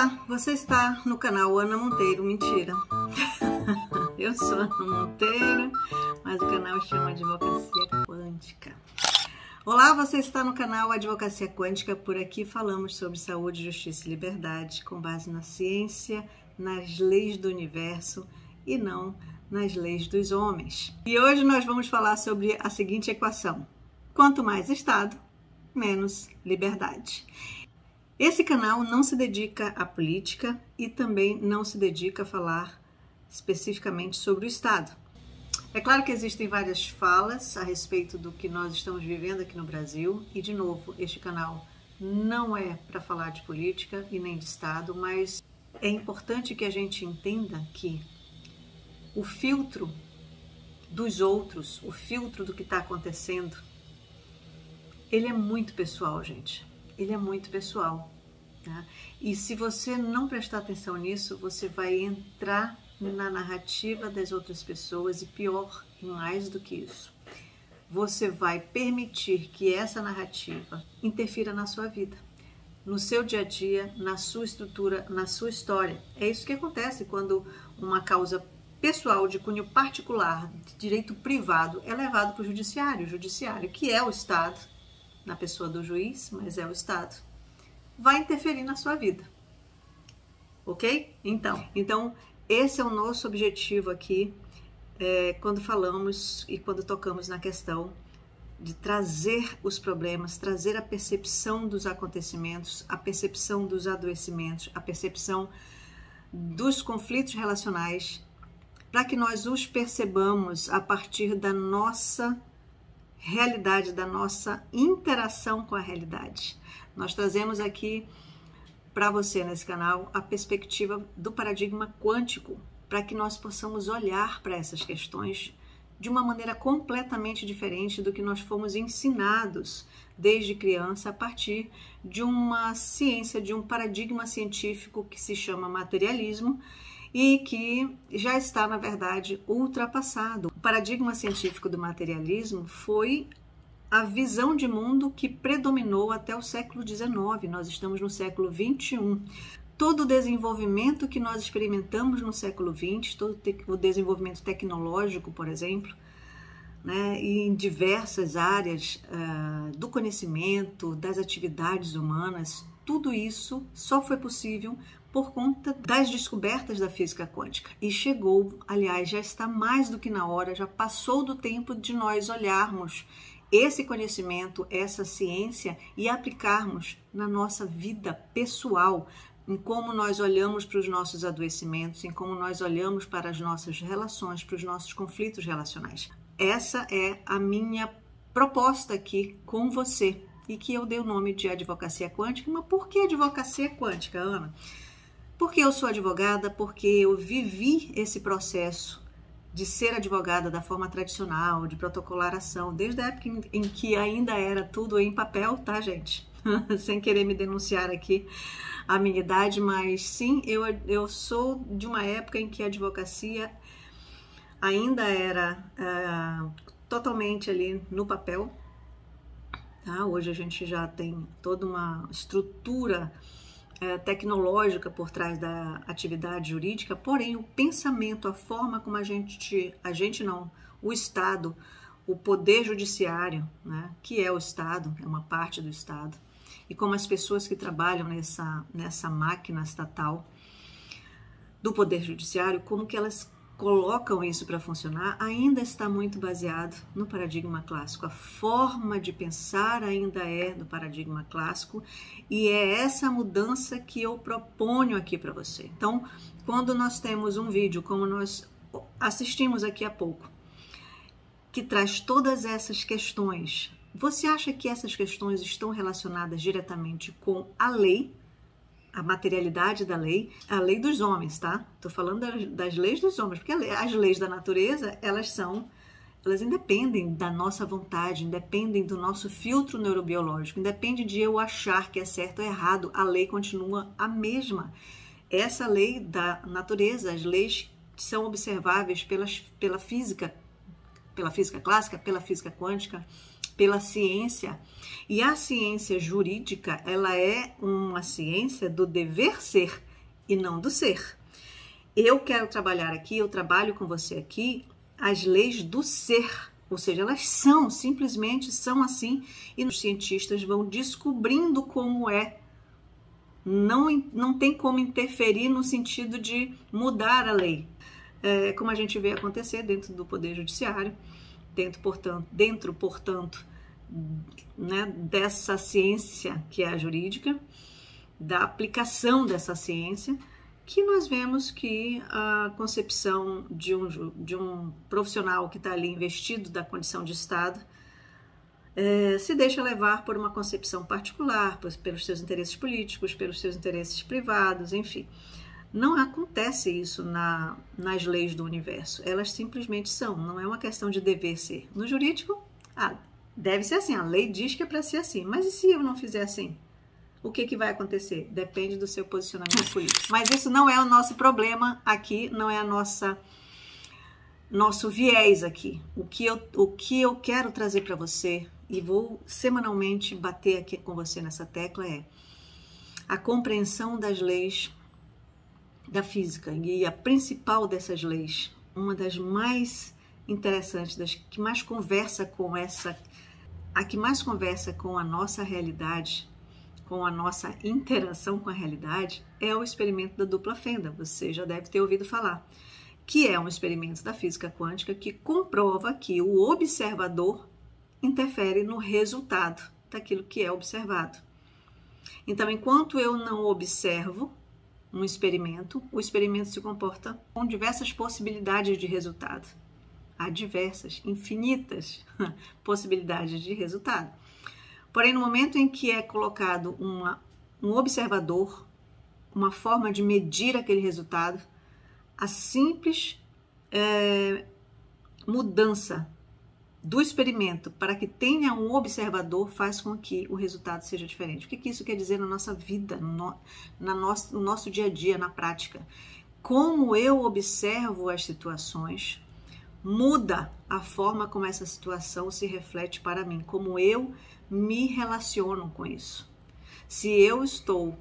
Olá, você está no canal Ana Monteiro. Mentira, eu sou Ana Monteiro, mas o canal chama Advocacia Quântica. Olá, você está no canal Advocacia Quântica. Por aqui falamos sobre saúde, justiça e liberdade com base na ciência, nas leis do universo e não nas leis dos homens. E hoje nós vamos falar sobre a seguinte equação: quanto mais Estado, menos liberdade. Esse canal não se dedica à política e também não se dedica a falar especificamente sobre o Estado. É claro que existem várias falas a respeito do que nós estamos vivendo aqui no Brasil e, de novo, este canal não é para falar de política e nem de Estado, mas é importante que a gente entenda que o filtro dos outros, o filtro do que está acontecendo, ele é muito pessoal, gente. Ele é muito pessoal, né? E se você não prestar atenção nisso, você vai entrar na narrativa das outras pessoas e, pior, mais do que isso, você vai permitir que essa narrativa interfira na sua vida, no seu dia a dia, na sua estrutura, na sua história. É isso que acontece quando uma causa pessoal de cunho particular, de direito privado, é levado para o judiciário, que é o Estado, na pessoa do juiz, mas é o Estado, vai interferir na sua vida, ok? Então esse é o nosso objetivo aqui, quando falamos e quando tocamos na questão de trazer os problemas, trazer a percepção dos acontecimentos, a percepção dos adoecimentos, a percepção dos conflitos relacionais, para que nós os percebamos a partir da nossa realidade, da nossa interação com a realidade. Nós trazemos aqui para você nesse canal a perspectiva do paradigma quântico, para que nós possamos olhar para essas questões de uma maneira completamente diferente do que nós fomos ensinados desde criança a partir de uma ciência, de um paradigma científico que se chama materialismo e que já está, na verdade, ultrapassado. O paradigma científico do materialismo foi a visão de mundo que predominou até o século XIX. Nós estamos no século XXI. Todo o desenvolvimento que nós experimentamos no século XX, todo o desenvolvimento tecnológico, por exemplo, né, e em diversas áreas do conhecimento, das atividades humanas, tudo isso só foi possível por conta das descobertas da física quântica. E chegou, aliás, já está mais do que na hora, já passou do tempo de nós olharmos esse conhecimento, essa ciência e aplicarmos na nossa vida pessoal, em como nós olhamos para os nossos adoecimentos, em como nós olhamos para as nossas relações, para os nossos conflitos relacionais. Essa é a minha proposta aqui com você e que eu dei o nome de Advocacia Quântica. Mas por que Advocacia Quântica, Ana? Porque eu sou advogada, porque eu vivi esse processo de ser advogada da forma tradicional, de protocolaração, desde a época em que ainda era tudo em papel, tá, gente? Sem querer me denunciar aqui a minha idade, mas sim, eu sou de uma época em que a advocacia ainda era totalmente ali no papel, tá? Hoje a gente já tem toda uma estrutura tecnológica por trás da atividade jurídica, porém o pensamento, a forma como o Estado, o poder judiciário, né, que é o Estado, é uma parte do Estado, e como as pessoas que trabalham nessa máquina estatal do poder judiciário, como que elas colocam isso para funcionar, ainda está muito baseado no paradigma clássico. A forma de pensar ainda é do paradigma clássico e é essa mudança que eu proponho aqui para você. Então, quando nós temos um vídeo, como nós assistimos aqui há pouco, que traz todas essas questões, você acha que essas questões estão relacionadas diretamente com a lei, a materialidade da lei, a lei dos homens, tá? Tô falando das leis dos homens, porque as leis da natureza, elas independem da nossa vontade, independem do nosso filtro neurobiológico, independe de eu achar que é certo ou errado, a lei continua a mesma. Essa lei da natureza, as leis são observáveis pela física clássica, pela física quântica, pela ciência. E a ciência jurídica, ela é uma ciência do dever ser. e não do ser. Eu quero trabalhar aqui, eu trabalho com você aqui, as leis do ser, ou seja, elas simplesmente são assim, e os cientistas vão descobrindo como é. Não tem como interferir no sentido de mudar a lei, como a gente vê acontecer dentro do Poder Judiciário, dentro, portanto, né, dessa ciência que é a jurídica, da aplicação dessa ciência, que nós vemos que a concepção de um profissional que está ali investido da condição de Estado se deixa levar por uma concepção particular, pelos seus interesses políticos, pelos seus interesses privados, enfim. Não acontece isso nas leis do universo, elas simplesmente são, não é uma questão de dever ser. No jurídico, deve ser assim, a lei diz que é para ser assim, mas e se eu não fizer assim? O que vai acontecer? Depende do seu posicionamento político. Mas isso não é o nosso problema aqui, não é nosso viés aqui. O que eu quero trazer para você, e vou semanalmente bater aqui com você nessa tecla, é a compreensão das leis da física. E a principal dessas leis, uma das mais interessantes, das que mais conversa com a nossa realidade, com a nossa interação com a realidade, é o experimento da dupla fenda. Você já deve ter ouvido falar, que é um experimento da física quântica que comprova que o observador interfere no resultado daquilo que é observado. Então, enquanto eu não observo um experimento, o experimento se comporta com diversas possibilidades de resultado. Há diversas, infinitas possibilidades de resultado. Porém, no momento em que é colocado um observador, uma forma de medir aquele resultado, a simples mudança do experimento para que tenha um observador faz com que o resultado seja diferente. O que isso quer dizer na nossa vida, no nosso dia a dia, na prática? Como eu observo as situações muda a forma como essa situação se reflete para mim, como eu me relaciono com isso. Se eu estou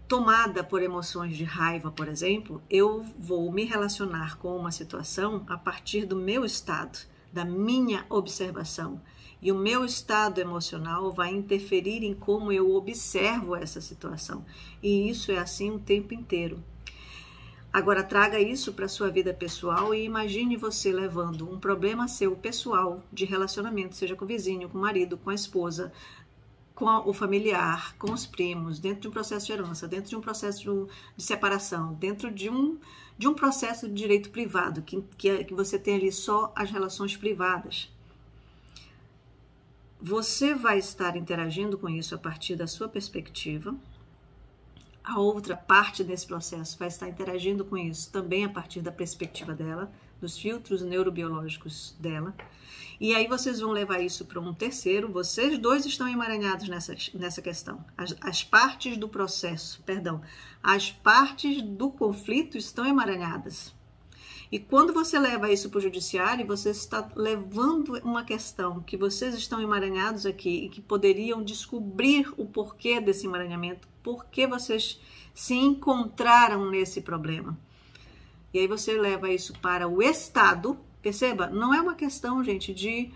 tomada por emoções de raiva, por exemplo, eu vou me relacionar com uma situação a partir do meu estado, da minha observação. E o meu estado emocional vai interferir em como eu observo essa situação. E isso é assim o tempo inteiro. Agora, traga isso para a sua vida pessoal e imagine você levando um problema seu pessoal de relacionamento, seja com o vizinho, com o marido, com a esposa, com o familiar, com os primos, dentro de um processo de herança, dentro de um processo de separação, dentro de um processo de direito privado, que você tem ali só as relações privadas. Você vai estar interagindo com isso a partir da sua perspectiva. A outra parte desse processo vai estar interagindo com isso também a partir da perspectiva dela, dos filtros neurobiológicos dela. E aí vocês vão levar isso para um terceiro. Vocês dois estão emaranhados nessa questão. As partes do processo, as partes do conflito estão emaranhadas. E quando você leva isso para o judiciário, você está levando uma questão que vocês estão emaranhados aqui e que poderiam descobrir o porquê desse emaranhamento, por que vocês se encontraram nesse problema. E aí você leva isso para o Estado. Perceba, não é uma questão, gente, de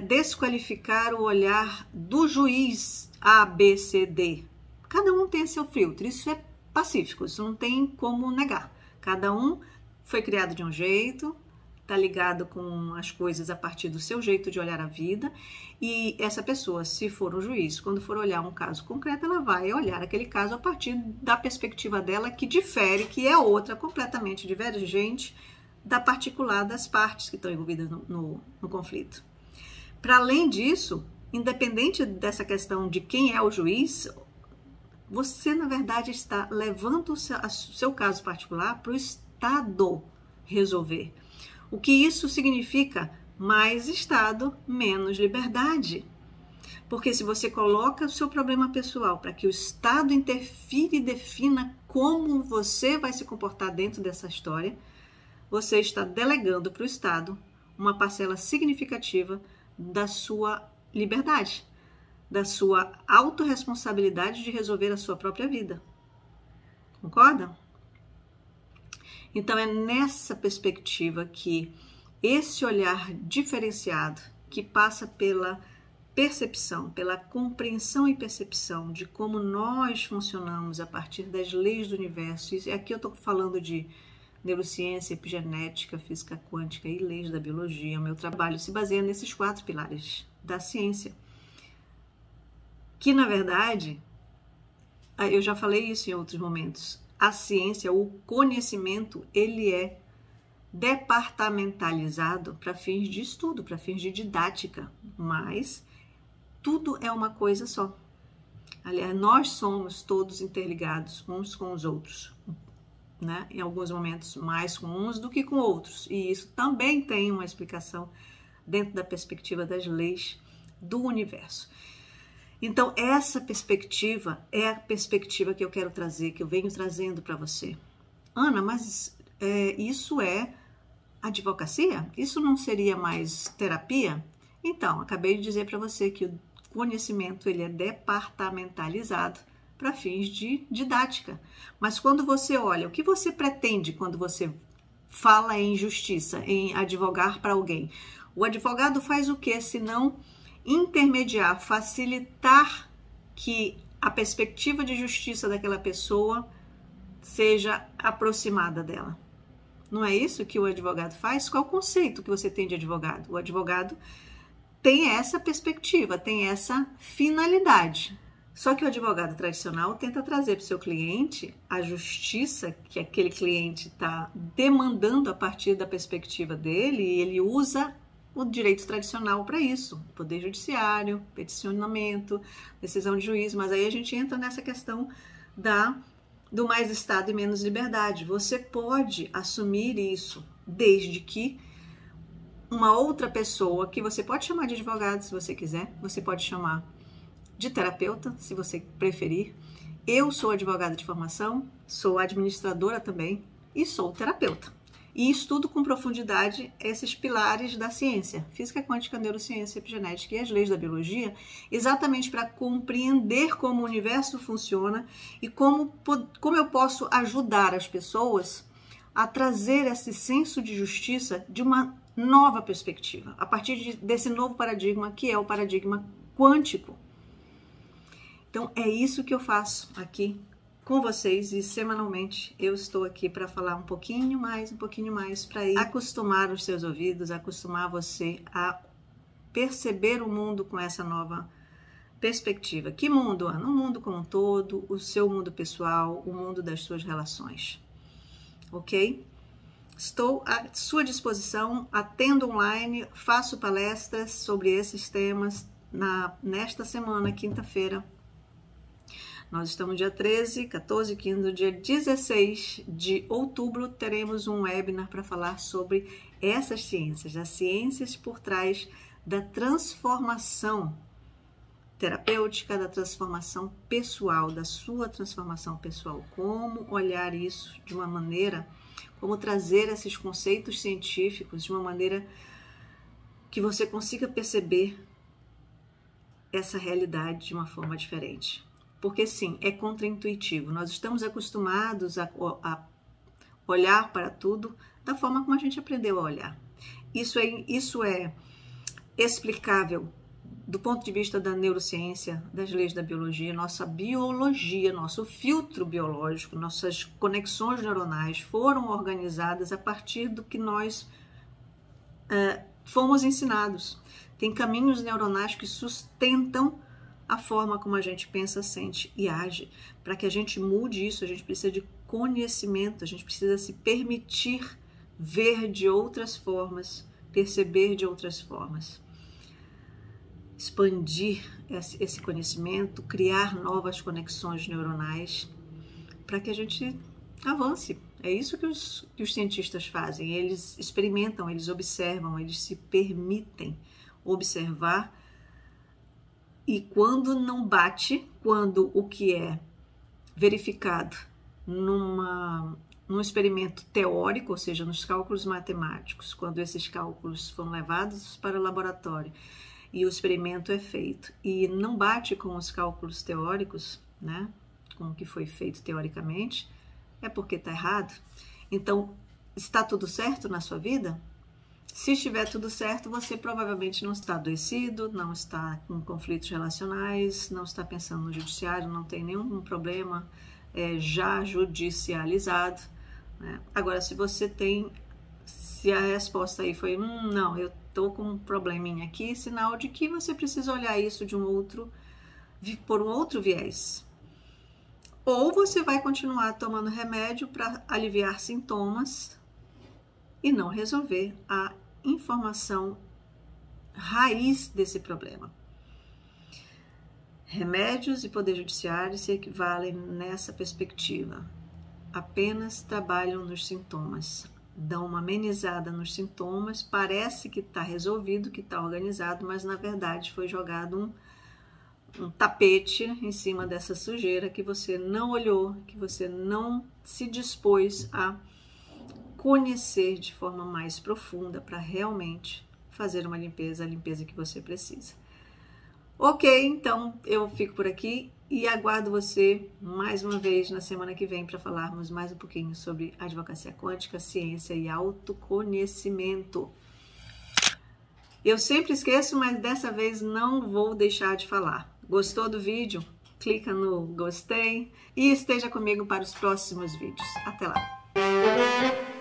desqualificar o olhar do juiz A, B, C, D. Cada um tem seu filtro, isso é pacífico, isso não tem como negar. Cada um foi criado de um jeito, está ligado com as coisas a partir do seu jeito de olhar a vida, e essa pessoa, se for um juiz, quando for olhar um caso concreto, ela vai olhar aquele caso a partir da perspectiva dela, que difere, que é outra, completamente divergente da particular das partes que estão envolvidas no conflito. Para além disso, independente dessa questão de quem é o juiz, você, na verdade, está levando o seu caso particular para o Estado resolver. O que isso significa? Mais Estado, menos liberdade. Porque se você coloca o seu problema pessoal para que o Estado interfira e defina como você vai se comportar dentro dessa história, você está delegando para o Estado uma parcela significativa da sua liberdade, da sua autorresponsabilidade de resolver a sua própria vida. Concorda? Então é nessa perspectiva que esse olhar diferenciado, que passa pela percepção, pela compreensão e percepção de como nós funcionamos a partir das leis do universo, e aqui eu estou falando de neurociência, epigenética, física quântica e leis da biologia. O meu trabalho se baseia nesses 4 pilares da ciência, que na verdade, eu já falei isso em outros momentos, a ciência, o conhecimento, ele é departamentalizado para fins de estudo, para fins de didática, mas tudo é uma coisa só. Aliás, nós somos todos interligados uns com os outros, né? Em alguns momentos mais com uns do que com outros, e isso também tem uma explicação dentro da perspectiva das leis do universo. Então, essa perspectiva é a perspectiva que eu quero trazer, que eu venho trazendo para você. Ana, mas isso é advocacia? Isso não seria mais terapia? Então, acabei de dizer para você que o conhecimento ele é departamentalizado para fins de didática. Mas quando você olha, o que você pretende quando você fala em justiça, em advogar para alguém? O advogado faz o quê? Se não intermediar, facilitar que a perspectiva de justiça daquela pessoa seja aproximada dela. Não é isso que o advogado faz? Qual é o conceito que você tem de advogado? O advogado tem essa perspectiva, tem essa finalidade. Só que o advogado tradicional tenta trazer para o seu cliente a justiça que aquele cliente está demandando a partir da perspectiva dele, e ele usa o direito tradicional para isso, poder judiciário, peticionamento, decisão de juiz, mas aí a gente entra nessa questão do mais Estado e menos liberdade. Você pode assumir isso, desde que uma outra pessoa, que você pode chamar de advogado se você quiser, você pode chamar de terapeuta, se você preferir. Eu sou advogada de formação, sou administradora também e sou terapeuta. E estudo com profundidade esses pilares da ciência, física quântica, neurociência, epigenética e as leis da biologia, exatamente para compreender como o universo funciona e como eu posso ajudar as pessoas a trazer esse senso de justiça de uma nova perspectiva, a partir desse novo paradigma, que é o paradigma quântico. Então, é isso que eu faço aqui com vocês, e semanalmente eu estou aqui para falar um pouquinho mais, para ir acostumar os seus ouvidos, acostumar você a perceber o mundo com essa nova perspectiva. Que mundo, Ana? O mundo como um todo, o seu mundo pessoal, o mundo das suas relações. Ok? Estou à sua disposição, atendo online, faço palestras sobre esses temas nesta semana, quinta-feira. Nós estamos dia 13, 14, 15, no dia 16 de outubro teremos um webinar para falar sobre essas ciências, as ciências por trás da transformação terapêutica, da transformação pessoal, da sua transformação pessoal. Como olhar isso de uma maneira, como trazer esses conceitos científicos de uma maneira que você consiga perceber essa realidade de uma forma diferente. Porque sim, é contraintuitivo. Nós estamos acostumados a olhar para tudo da forma como a gente aprendeu a olhar. Isso é explicável do ponto de vista da neurociência, das leis da biologia. Nossa biologia, nosso filtro biológico, nossas conexões neuronais foram organizadas a partir do que nós fomos ensinados. Tem caminhos neuronais que sustentam a forma como a gente pensa, sente e age. Para que a gente mude isso, a gente precisa de conhecimento, a gente precisa se permitir ver de outras formas, perceber de outras formas. Expandir esse conhecimento, criar novas conexões neuronais para que a gente avance. É isso que os cientistas fazem. Eles experimentam, eles observam, eles se permitem observar. E quando não bate, quando o que é verificado num experimento teórico, ou seja, nos cálculos matemáticos, quando esses cálculos foram levados para o laboratório e o experimento é feito e não bate com os cálculos teóricos, né, com o que foi feito teoricamente, é porque está errado. Então, está tudo certo na sua vida? Se estiver tudo certo, você provavelmente não está adoecido, não está com conflitos relacionais, não está pensando no judiciário, não tem nenhum problema já judicializado, né? Agora, se a resposta aí foi não, eu estou com um probleminha aqui, sinal de que você precisa olhar isso por um outro viés. Ou você vai continuar tomando remédio para aliviar sintomas e não resolver a informação raiz desse problema. Remédios e poder judiciário se equivalem nessa perspectiva. Apenas trabalham nos sintomas, dão uma amenizada nos sintomas, parece que está resolvido, que está organizado, mas na verdade foi jogado um tapete em cima dessa sujeira que você não olhou, que você não se dispôs a conhecer de forma mais profunda para realmente fazer uma limpeza, a limpeza que você precisa. Ok, então eu fico por aqui e aguardo você mais uma vez na semana que vem para falarmos mais um pouquinho sobre advocacia quântica, ciência e autoconhecimento. Eu sempre esqueço, mas dessa vez não vou deixar de falar. Gostou do vídeo? Clica no gostei e esteja comigo para os próximos vídeos. Até lá!